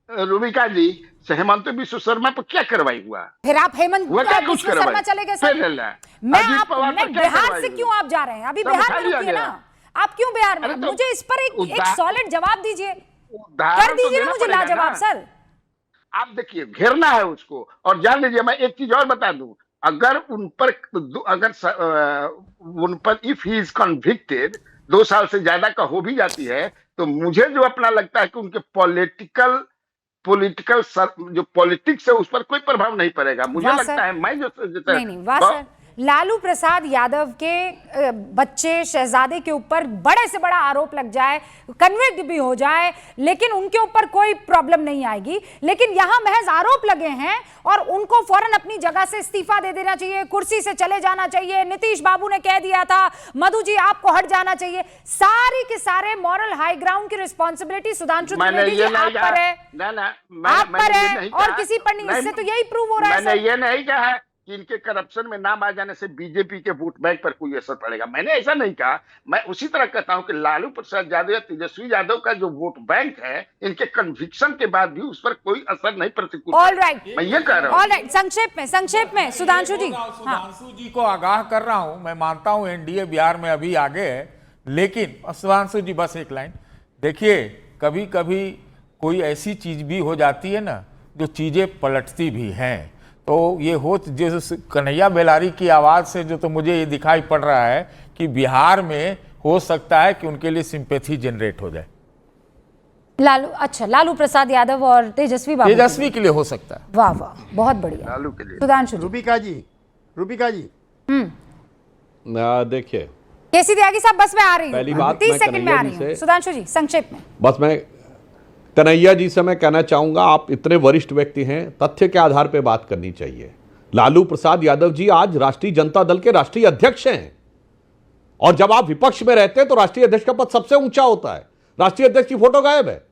रूबिका जी, हेमंत बिश्व शर्मा पर क्या कार्रवाई हुआ? फिर आप हेमंत बिश्व शर्मा चले गए सर। मैं बिहार से क्यों आप जा रहे हैं? अभी बिहार में रुकिए ना, आप क्यों बिहार में? मुझे इस पर एक सॉलिड जवाब दीजिए, कर दीजिए ना मुझे लाजवाब सर। आप देखिए, घेरना है उसको। और जान लीजिए, मैं एक चीज और बता दूं, अगर उन पर इफ ही इज कन्विक्टेड 2 साल से ज्यादा का हो भी जाती है, तो मुझे जो अपना लगता है कि उनके जो पॉलिटिक्स है उस पर कोई प्रभाव नहीं पड़ेगा, मुझे लगता है। मैं जो नहीं वाह सर, लालू प्रसाद यादव के बच्चे शहजादे के ऊपर बड़े से बड़ा आरोप लग जाए, कन्विक्ट भी हो जाए, लेकिन उनके ऊपर कोई प्रॉब्लम नहीं आएगी। लेकिन यहां महज आरोप लगे हैं और उनको फौरन अपनी जगह से इस्तीफा दे देना चाहिए, कुर्सी से चले जाना चाहिए। नीतीश बाबू ने कह दिया था, मधु जी आपको हट जाना चाहिए। सारी के सारे मॉरल हाई ग्राउंड की रिस्पॉन्सिबिलिटी सुधांशु त्रिवेदी जी आप पर है, आप पर है और किसी पर नहीं। इससे तो यही प्रूव हो रहा है। मैंने ये नहीं कहा, कि इनके करप्शन में नाम आ जाने से बीजेपी के वोट बैंक पर कोई असर पड़ेगा। मैंने ऐसा नहीं कहा। मैं उसी तरह कहता हूं कि लालू प्रसाद यादव या तेजस्वी यादव का जो वोट बैंक है, इनके कन्विक्शन के बाद भी उस पर कोई असर नहीं प्रतिकूल। ऑल राइट, मैं ये कह रहा हूँ। ऑल राइट, संक्षेप में सुधांशु जी। हाँ, सुधांशु जी को आगाह कर रहा हूं। मैं मानता हूं एनडीए बिहार में अभी आगे है, लेकिन सुधांशु जी बस एक लाइन देखिए, कभी कभी कोई ऐसी चीज भी हो जाती है ना जो चीजें पलटती भी हैं। तो ये हो जो कन्हैया बेलारी की आवाज से जो तो मुझे ये दिखाई पड़ रहा है कि बिहार में हो सकता है कि उनके लिए सिंपैथी जनरेट हो जाए। लालू प्रसाद यादव और तेजस्वी के लिए हो सकता है। वाह वाह, बहुत बढ़िया। लालू के लिए सुधांशु जी। रूबिका जी देखिए, केसी त्यागी साहब बस में आ रही पहली हूं, बात 30 मैं सेकंड में आ कन्हैया रही जी हूं। से- सुधांशु जी संक्षेप में। बस मैं कन्हैया जी से मैं कहना चाहूंगा, आप इतने वरिष्ठ व्यक्ति हैं, तथ्य के आधार पर बात करनी चाहिए। लालू प्रसाद यादव जी आज राष्ट्रीय जनता दल के राष्ट्रीय अध्यक्ष हैं, और जब आप विपक्ष में रहते हैं तो राष्ट्रीय अध्यक्ष का पद सबसे ऊंचा होता है। राष्ट्रीय अध्यक्ष की फोटो गायब है।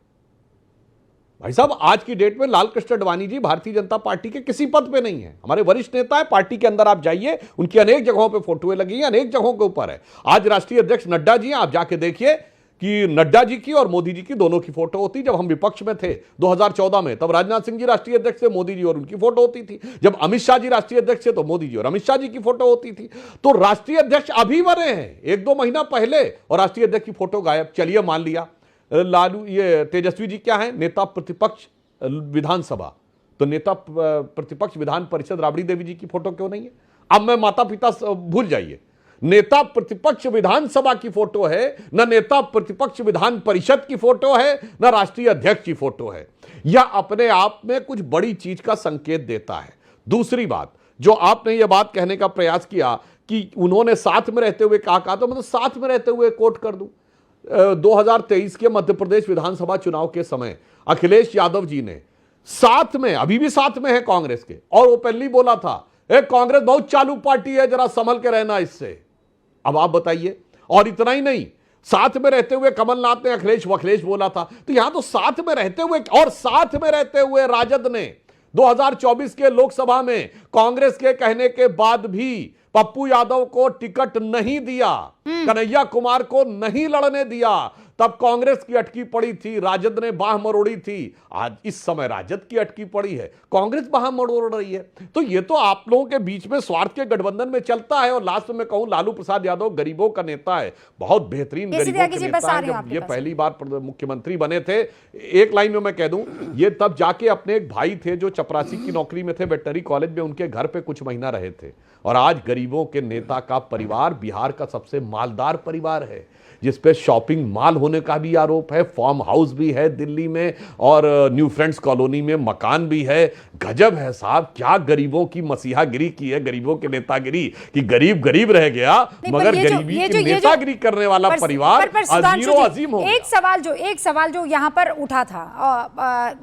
भाई साहब, आज की डेट में लाल कृष्ण आडवाणी जी भारतीय जनता पार्टी के किसी पद पे नहीं है, हमारे वरिष्ठ नेता है। पार्टी के अंदर आप जाइए, उनकी अनेक जगहों पे फोटोएं लगी हैं, अनेक जगहों के ऊपर है। आज राष्ट्रीय अध्यक्ष नड्डा जी हैं, आप जाके देखिए कि नड्डा जी की और मोदी जी की दोनों की फोटो होती। जब हम विपक्ष में थे 2014 में, तब राजनाथ सिंह जी राष्ट्रीय अध्यक्ष थे, मोदी जी और उनकी फोटो होती थी। जब अमित शाह जी राष्ट्रीय अध्यक्ष थे तो मोदी जी और अमित शाह जी की फोटो होती थी। तो राष्ट्रीय अध्यक्ष अभी बने हैं 1-2 महीना पहले, और राष्ट्रीय अध्यक्ष की फोटो गायब। चलिए मान लिया लालू ये तेजस्वी जी क्या है, नेता प्रतिपक्ष विधानसभा, तो नेता प्रतिपक्ष विधान परिषद राबड़ी देवी जी की फोटो क्यों नहीं है? अब मैं माता पिता भूल जाइए, नेता प्रतिपक्ष विधानसभा की फोटो है, न नेता प्रतिपक्ष विधान परिषद की फोटो है, न राष्ट्रीय अध्यक्ष की फोटो है। यह अपने आप में कुछ बड़ी चीज का संकेत देता है। दूसरी बात, जो आपने यह बात कहने का प्रयास किया कि उन्होंने साथ में रहते हुए कहा, तो मतलब साथ में रहते हुए कोट कर दूं। 2023 के मध्य प्रदेश विधानसभा चुनाव के समय अखिलेश यादव जी ने साथ में, अभी भी साथ में है कांग्रेस के, और ओपनली बोला था कांग्रेस बहुत चालू पार्टी है, जरा संभल के रहना इससे। अब आप बताइए, और इतना ही नहीं, साथ में रहते हुए कमलनाथ ने अखिलेश वखिलेश बोला था। तो यहां तो साथ में रहते हुए, और साथ में रहते हुए राजद ने 2024 के लोकसभा में कांग्रेस के कहने के बाद भी पप्पू यादव को टिकट नहीं दिया, कन्हैया कुमार को नहीं लड़ने दिया। तब कांग्रेस की अटकी पड़ी थी, राजद ने बाह मरोड़ी थी। आज इस समय राजद की अटकी पड़ी है, कांग्रेस बाह मरोड़ रही है। तो ये तो आप लोगों के बीच में स्वार्थ के गठबंधन में चलता है। और लास्ट में कहूं, लालू प्रसाद यादव गरीबों का नेता है, बहुत बेहतरीन गरीबों के नेता है। जब ये पहली बार मुख्यमंत्री बने थे, एक लाइन में मैं कह दूं, ये तब जाके अपने एक भाई थे जो चपरासी की नौकरी में थे, वेटनरी कॉलेज में, उनके घर पे कुछ महीना रहे थे। और आज गरीबों के नेता का परिवार बिहार का सबसे मालदार परिवार है, जिसपे शॉपिंग मॉल होने का भी आरोप है, फार्म हाउस भी है दिल्ली में, और न्यू फ्रेंड्स कॉलोनी में मकान भी है। गजब है साहब, क्या गरीबों की मसीहागिरी की है, गरीबों के नेतागिरी, कि गरीब गरीब रह गया, मगर गरीबी की नेतागिरी करने वाला परिवार अजीरो अजीम हो गया। एक सवाल जो यहाँ पर उठा था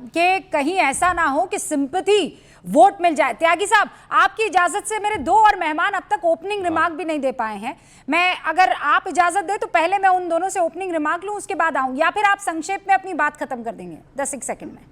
कि कहीं ऐसा ना हो कि सिंपैथी वोट मिल जाए। त्यागी साहब, आपकी इजाजत से मेरे 2 और मेहमान अब तक ओपनिंग रिमार्क भी नहीं दे पाए हैं। मैं, अगर आप इजाजत दे तो पहले मैं उन दोनों से ओपनिंग रिमार्क लूं, उसके बाद आऊं, या फिर आप संक्षेप में अपनी बात खत्म कर देंगे 10 सेकंड में?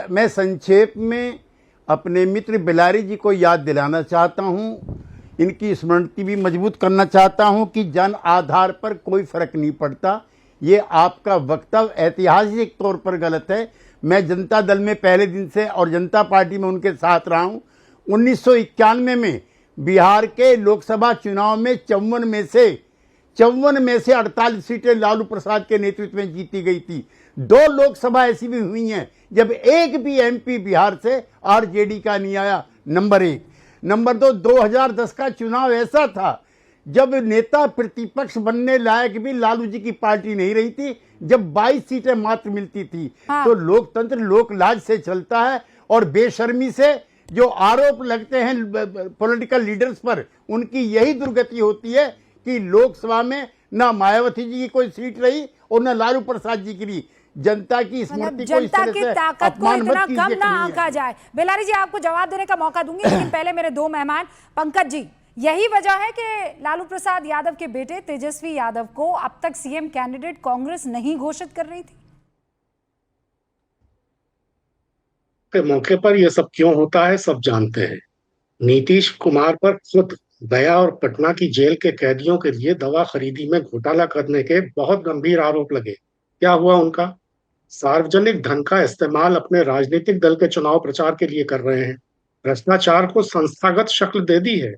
मैं संक्षेप में अपने मित्र बेलारी जी को याद दिलाना चाहता हूं, इनकी स्मृति भी मजबूत करना चाहता हूं कि जन आधार पर कोई फर्क नहीं पड़ता। ये आपका वक्तव्य ऐतिहासिक तौर पर गलत है। मैं जनता दल में पहले दिन से और जनता पार्टी में उनके साथ रहा हूं। 1991 में बिहार के लोकसभा चुनाव में 54 में से 48 सीटें लालू प्रसाद के नेतृत्व में जीती गई थी। 2 लोकसभा ऐसी भी हुई हैं जब एक भी एमपी बिहार से आरजेडी का नहीं आया। नंबर 1। नंबर 2, 2010 का चुनाव ऐसा था जब नेता प्रतिपक्ष बनने लायक भी लालू जी की पार्टी नहीं रही थी, जब 22 सीटें मात्र मिलती थी। तो लोकतंत्र लोकलाज से चलता है, और बेशर्मी से जो आरोप लगते हैं पॉलिटिकल लीडर्स पर, उनकी यही दुर्गति होती है कि लोकसभा में ना मायावती जी की कोई सीट रही और ना लालू प्रसाद जी की रही। जनता की स्मृति को इस तरह से अपमान मत कीजिए, कम ना आंका जाए। बेलारी जी, आपको जवाब देने का मौका दूंगी, लेकिन पहले मेरे 2 मेहमान, पंकज जी, यही वजह है कि लालू प्रसाद यादव के बेटे तेजस्वी यादव को अब तक सीएम कैंडिडेट कांग्रेस नहीं घोषित कर रही थी? के मौके पर यह सब क्यों होता है सब जानते हैं। नीतीश कुमार पर खुद गया और पटना की जेल के कैदियों के लिए दवा खरीदी में घोटाला करने के बहुत गंभीर आरोप लगे। क्या हुआ उनका? सार्वजनिक धन का इस्तेमाल अपने राजनीतिक दल के चुनाव प्रचार के लिए कर रहे हैं। भ्रष्टाचार को संस्थागत शक्ल दे दी है।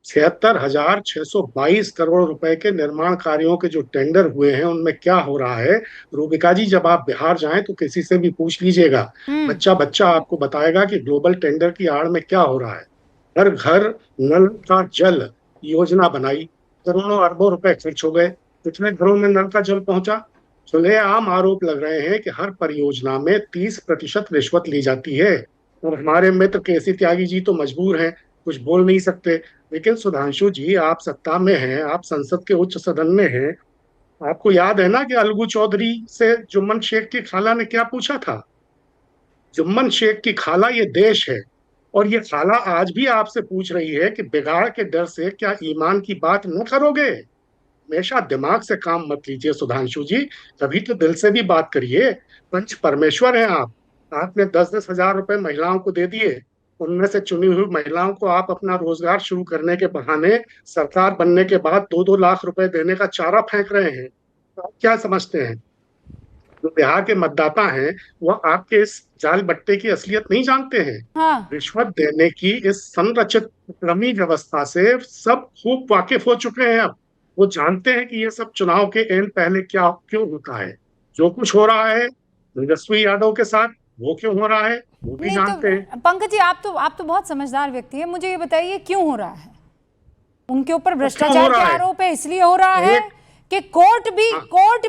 76,622 करोड़ रुपए के निर्माण कार्यों के जो टेंडर हुए हैं उनमें क्या हो रहा है, रूबिका जी जब आप बिहार जाएं तो किसी से भी पूछ लीजिएगा, बच्चा बच्चा आपको बताएगा कि ग्लोबल टेंडर की आड़ में क्या हो रहा है। हर घर नल का जल योजना बनाई, करोड़ों अरबों रुपए खर्च हो गए, कितने घरों में नल का जल पहुंचा? खुलेआम आरोप लग रहे हैं कि हर परियोजना में 30% रिश्वत ली जाती है। और हमारे मित्र केसी त्यागी जी तो मजबूर हैं, कुछ बोल नहीं सकते। लेकिन सुधांशु जी, आप सत्ता में हैं, आप संसद के उच्च सदन में हैं। आपको याद है ना कि अलगू चौधरी से जुम्मन शेख की खाला ने क्या पूछा था? जुम्मन शेख की खाला ये देश है, और ये खाला आज भी आपसे पूछ रही है कि बिगाड़ के डर से क्या ईमान की बात न करोगे? हमेशा दिमाग से काम मत लीजिए सुधांशु जी, कभी तो दिल से भी बात करिए। पंच परमेश्वर हैं आप। आपने 10-10 हजार रुपए महिलाओं को दे दिए, उनमें से चुनी हुई महिलाओं को आप अपना रोजगार शुरू करने के बहाने सरकार बनने के बाद 2-2 लाख रुपए देने का चारा फेंक रहे हैं। तो आप क्या समझते हैं? जो बिहार के मतदाता हैं वह आपके इस जाल बट्टे की असलियत नहीं जानते हैं। हाँ। रिश्वत देने की इस संरचित क्रमी व्यवस्था से सब खूब वाकिफ हो चुके हैं। अब वो जानते हैं कि ये सब चुनाव के एंड पहले क्या क्यों होता है। जो कुछ हो रहा है तेजस्वी यादव के साथ, वो क्यों हो रहा है वो भी नहीं जानते हैं। तो पंकज जी, आप तो बहुत समझदार व्यक्ति हैं, मुझे ये बताइए क्यों हो रहा है? उनके ऊपर भ्रष्टाचार के आरोप है, इसलिए हो रहा है कि कोर्ट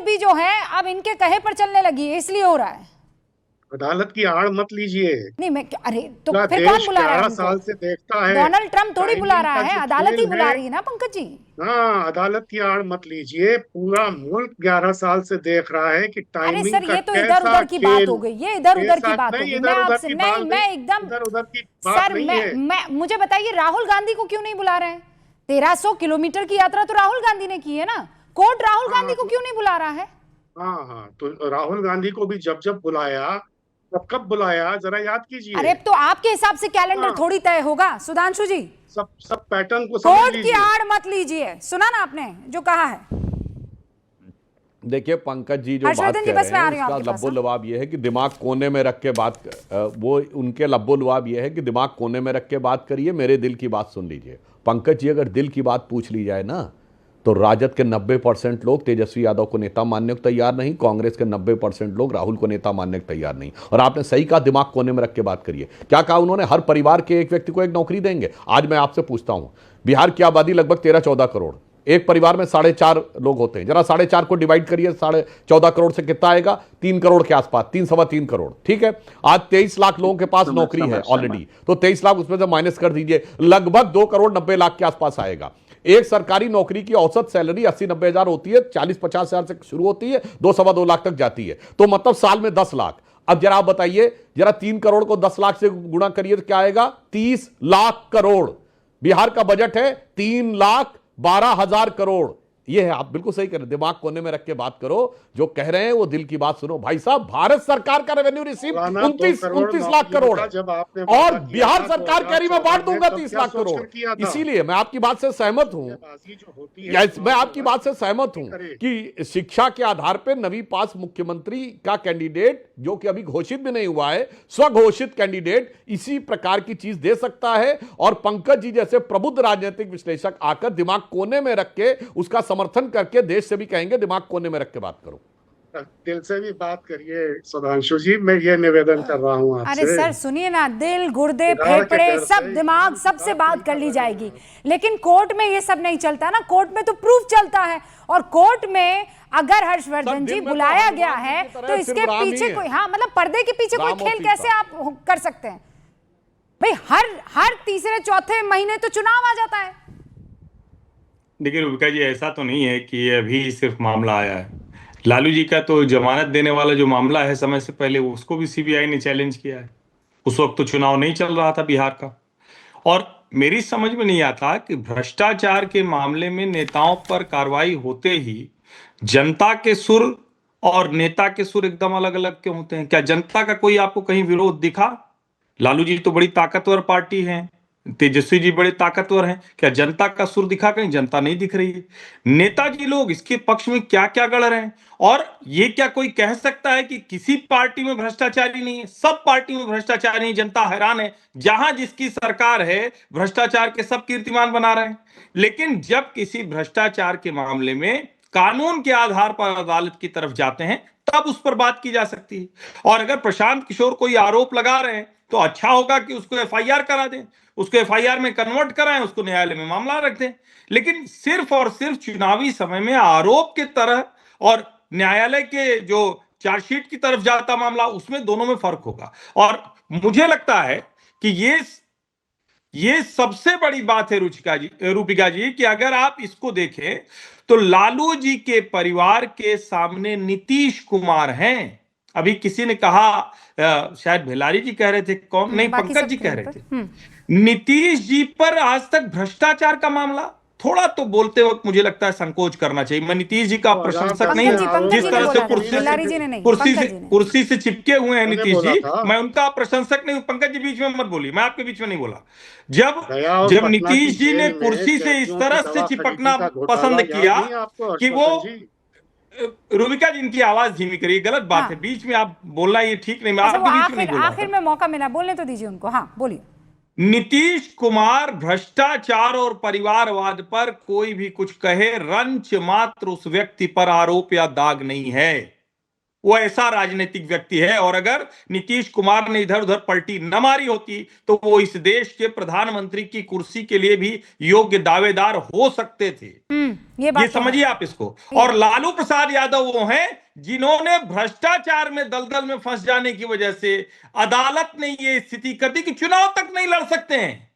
भी जो है अब इनके कहे पर चलने लगी है, इसलिए हो रहा है? अदालत की आड़ मत लीजिए। नहीं, मैं अरे तो फिर कौन बुला रहा है? साल से देखता है, डोनाल्ड ट्रम्प थोड़ी बुला रहा है, अदालत ही बुला रही है ना पंकज जी। हाँ, अदालत की आड़ मत लीजिए। पूरा मुल्क 11 साल से देख रहा है कि अरे टाइमिंग सर, का ये तो इधर उधर की बात हो गई, ये इधर उधर की बात हो गई। मैं आपसे नहीं, मैं एकदम इधर उधर की बात सर, नहीं है। मैं मुझे बताइए, राहुल गांधी को क्यों नहीं बुला रहे हैं? 1300 किलोमीटर की यात्रा तो राहुल गांधी ने की है ना, कोर्ट राहुल गांधी को क्यों नहीं बुला रहा है? हाँ, तो राहुल गांधी को भी जब बुलाया, कब बुलाया, जरा याद कीजिए। अरे तो आपके हिसाब से कैलेंडर थोड़ी तय होगा सुधांशु जी? सब पैटर्न को समझ कोर्ट की लीजिए। आड़ मत लीजिए। सुना ना आपने जो कहा है? देखिए पंकज जी जो बात हर्षवर्धन जी, कह रहे बस मैं आ हैं रही हूं उसका आपके पास, लब्बो लबाब ये है कि दिमाग कोने में रख के बात, वो उनके लब्बो लबाब ये है कि दिमाग कोने में रख के बात करिए, मेरे दिल की बात सुन लीजिए। पंकज जी, अगर दिल की बात पूछ ली जाए ना, तो राजद के 90% लोग तेजस्वी यादव को नेता मानने को तैयार नहीं, कांग्रेस के 90% लोग राहुल को नेता मानने को तैयार नहीं। और आपने सही कहा, दिमाग कोने में रख के बात करिए। क्या कहा उन्होंने? हर परिवार के एक व्यक्ति को एक नौकरी देंगे। आज मैं आपसे पूछता हूं, बिहार की आबादी लगभग 13-14 करोड़, एक परिवार में 4.5 लोग होते हैं। जरा 4.5 को डिवाइड करिए, 14.5 करोड़ से कितना आएगा? 3 करोड़ के आसपास, 3-3.25 करोड़। ठीक है, आज 23 लाख लोगों के पास नौकरी है ऑलरेडी, तो 23 लाख उसमें से माइनस कर दीजिए, लगभग 2 करोड़ 90 लाख के आसपास आएगा। एक सरकारी नौकरी की औसत सैलरी 80-90 हजार होती है, 40-50 हजार से शुरू होती है, 2-2.25 लाख तक जाती है, तो मतलब साल में 10 लाख। अब जरा आप बताइए, जरा 3 करोड़ को 10 लाख से गुणा करिए तो क्या आएगा? 30 लाख करोड़। बिहार का बजट है 3,12,000 करोड़। ये है, आप बिल्कुल सही कर रहे हैं, दिमाग कोने में रख के बात करो। जो कह रहे हैं वो दिल की बात सुनो। भाई साहब, भारत सरकार का रेवेन्यू रिसीव 29 लाख करोड़ है, और बिहार सरकार कह रही मैं बांट दूंगा 30 लाख करोड़। इसीलिए मैं आपकी बात से सहमत हूं, मैं आपकी बात से सहमत हूं कि शिक्षा के आधार पर 9वीं पास मुख्यमंत्री का कैंडिडेट, जो कि अभी घोषित भी नहीं हुआ है, स्वघोषित कैंडिडेट इसी प्रकार की चीज दे सकता है। और पंकज जी जैसे प्रबुद्ध राजनीतिक विश्लेषक आकर दिमाग कोने में रख के उसका समर्थन करके देश से भी कहेंगे दिमाग कोने में रख के बात करो। दिल से भी बात करिए सुधांशु जी, मैं ये निवेदन कर रहा हूँ आपसे। अरे सर सुनिए ना, दिल, गुर्दे, फेफड़े, सब दिमाग, सबसे बात कर ली जाएगी, लेकिन कोर्ट में ये सब नहीं चलता ना। कोर्ट में तो प्रूफ चलता है, और कोर्ट में अगर हर्षवर्धन जी बुलाया गया है तो इसके पीछे कोई, हाँ मतलब पर्दे के पीछे कोई खेल कैसे आप कर सकते हैं भाई? हर तीसरे चौथे महीने तो चुनाव आ जाता है। देखिए रूबिका जी, ऐसा तो नहीं है कि ये अभी सिर्फ मामला आया है। लालू जी का तो जमानत देने वाला जो मामला है, समय से पहले उसको भी सीबीआई ने चैलेंज किया है। उस वक्त तो चुनाव नहीं चल रहा था बिहार का। और मेरी समझ में नहीं आता कि भ्रष्टाचार के मामले में नेताओं पर कार्रवाई होते ही जनता के सुर और नेता के सुर एकदम अलग अलग क्यों होते हैं? क्या जनता का कोई आपको कहीं विरोध दिखा लालू जी तो बड़ी ताकतवर पार्टी है, तेजस्वी जी बड़े ताकतवर हैं, क्या जनता का सुर दिखा? कहीं जनता नहीं दिख रही है। नेताजी लोग इसके पक्ष में क्या क्या गढ़ रहे हैं, और ये क्या कोई कह सकता है कि किसी पार्टी में भ्रष्टाचारी नहीं है? सब पार्टी में भ्रष्टाचारी है। जनता हैरान है, जहां जिसकी सरकार है भ्रष्टाचार के सब कीर्तिमान बना रहे हैं। लेकिन जब किसी भ्रष्टाचार के मामले में कानून के आधार पर अदालत की तरफ जाते हैं, तब उस पर बात की जा सकती है। और अगर प्रशांत किशोर कोई आरोप लगा रहे हैं तो अच्छा होगा कि उसको एफआईआर करा दें, उसको एफआईआर में कन्वर्ट कराएं, उसको न्यायालय में मामला रख दें। लेकिन सिर्फ और सिर्फ चुनावी समय में आरोप की तरह और न्यायालय के जो चार्जशीट की तरफ जाता मामला, उसमें दोनों में फर्क होगा। और मुझे लगता है कि ये सबसे बड़ी बात है रूपिका जी, कि अगर आप इसको देखें तो लालू जी के परिवार के सामने नीतीश कुमार हैं। अभी किसी ने कहा, शायद भिलारी जी कह रहे थे, कौन नहीं, पंकज जी कह रहे थे, नीतीश जी पर आज तक भ्रष्टाचार का मामला, थोड़ा तो बोलते वक्त मुझे लगता है संकोच करना चाहिए। मैं नीतीश जी का प्रशंसक नहीं हूं, जिस तरह से कुर्सी से चिपके हुए हैं नीतीश जी, मैं उनका प्रशंसक नहीं हूं। पंकज जी बीच में मत बोलिए, मैं आपके बीच में नहीं बोला। जब नीतीश जी ने कुर्सी से इस तरह से चिपकना पसंद किया कि वो, रूबिका जी इनकी आवाज धीमी करिए, गलत बात है, बीच में आप बोलना ये ठीक नहीं। मैं आपके बीच में नहीं बोल रहा था। आखिर में मौका मिला, बोलने तो दीजिए उनको। हाँ बोलिए। नीतीश कुमार भ्रष्टाचार और परिवारवाद पर कोई भी कुछ कहे, रंच मात्र उस व्यक्ति पर आरोप या दाग नहीं है। वो ऐसा राजनीतिक व्यक्ति है, और अगर नीतीश कुमार ने इधर उधर पलटी न मारी होती तो वो इस देश के प्रधानमंत्री की कुर्सी के लिए भी योग्य दावेदार हो सकते थे। ये समझिए आप इसको। और लालू प्रसाद यादव वो हैं जिन्होंने भ्रष्टाचार में दलदल में फंस जाने की वजह से अदालत ने ये स्थिति कर दी कि चुनाव तक नहीं लड़ सकते हैं।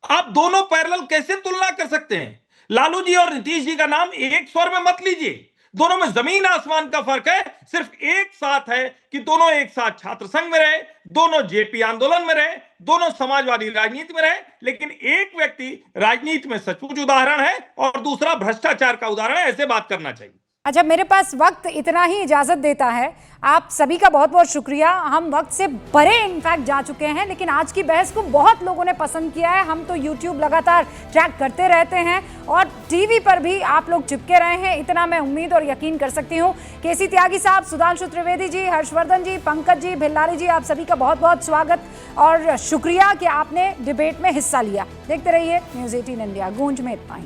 आप दोनों पैरेलल कैसे तुलना कर सकते हैं? लालू जी और नीतीश जी का नाम एक स्वर में मत लीजिए, दोनों में जमीन आसमान का फर्क है। सिर्फ एक साथ है कि दोनों एक साथ छात्र संघ में रहे, दोनों जेपी आंदोलन में रहे, दोनों समाजवादी राजनीति में रहे, लेकिन एक व्यक्ति राजनीति में सचमुच उदाहरण है और दूसरा भ्रष्टाचार का उदाहरण है। ऐसे बात करना चाहिए। अच्छा, मेरे पास वक्त इतना ही इजाजत देता है। आप सभी का बहुत बहुत शुक्रिया। हम वक्त से परे इनफैक्ट जा चुके हैं, लेकिन आज की बहस को बहुत लोगों ने पसंद किया है। हम तो यूट्यूब लगातार ट्रैक करते रहते हैं और टीवी पर भी आप लोग चिपके रहे हैं, इतना मैं उम्मीद और यकीन कर सकती हूँ। केसी त्यागी साहब, सुधांशु त्रिवेदी जी, हर्षवर्धन जी, पंकज जी, भिल्लारी जी, आप सभी का बहुत बहुत स्वागत और शुक्रिया कि आपने डिबेट में हिस्सा लिया। देखते रहिए न्यूज़ 18 इंडिया। गूंज में इतना ही।